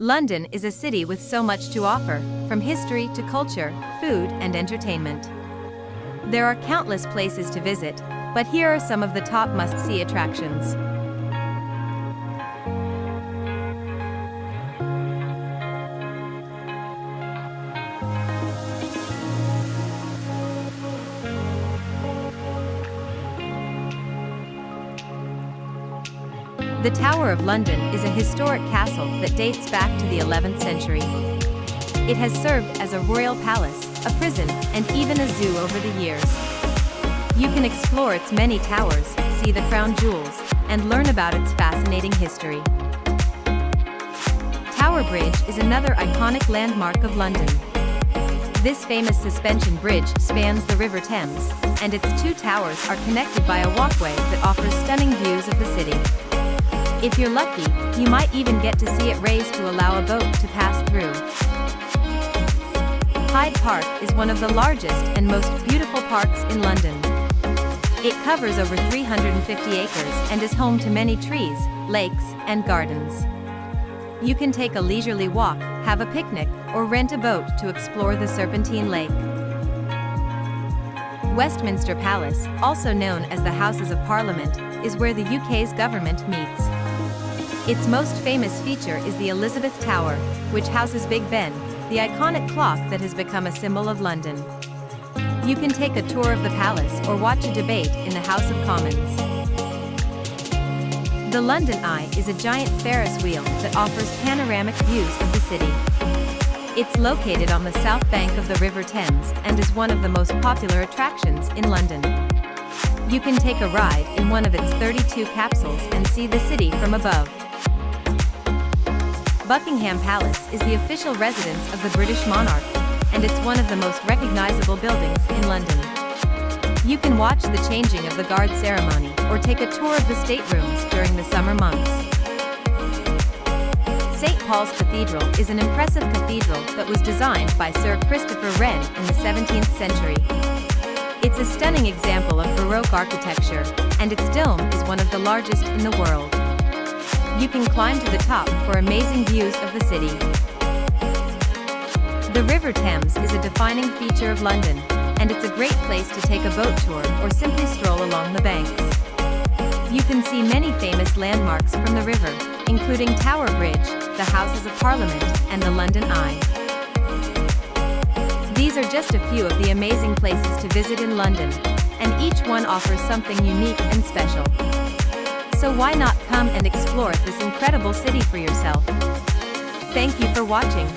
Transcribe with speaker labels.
Speaker 1: London is a city with so much to offer, from history to culture, food and entertainment. There are countless places to visit, but here are some of the top must-see attractions. The Tower of London is a historic castle that dates back to the 11th century. It has served as a royal palace, a prison, and even a zoo over the years. You can explore its many towers, see the crown jewels, and learn about its fascinating history. Tower Bridge is another iconic landmark of London. This famous suspension bridge spans the River Thames, and its two towers are connected by a walkway that offers stunning views of the city. If you're lucky, you might even get to see it raised to allow a boat to pass through. Hyde Park is one of the largest and most beautiful parks in London. It covers over 350 acres and is home to many trees, lakes, and gardens. You can take a leisurely walk, have a picnic, or rent a boat to explore the Serpentine Lake. Westminster Palace, also known as the Houses of Parliament, is where the UK's government meets. Its most famous feature is the Elizabeth Tower, which houses Big Ben, the iconic clock that has become a symbol of London. You can take a tour of the palace or watch a debate in the House of Commons. The London Eye is a giant Ferris wheel that offers panoramic views of the city. It's located on the south bank of the River Thames and is one of the most popular attractions in London. You can take a ride in one of its 32 capsules and see the city from above. Buckingham Palace is the official residence of the British monarch, and it's one of the most recognizable buildings in London. You can watch the changing of the guard ceremony or take a tour of the staterooms during the summer months. St. Paul's Cathedral is an impressive cathedral that was designed by Sir Christopher Wren in the 17th century. It's a stunning example of Baroque architecture, and its dome is one of the largest in the world. You can climb to the top for amazing views of the city. The River Thames is a defining feature of London, and it's a great place to take a boat tour or simply stroll along the banks. You can see many famous landmarks from the river, including Tower Bridge, the Houses of Parliament, and the London Eye. These are just a few of the amazing places to visit in London, and each one offers something unique and special. So why not come and explore this incredible city for yourself? Thank you for watching.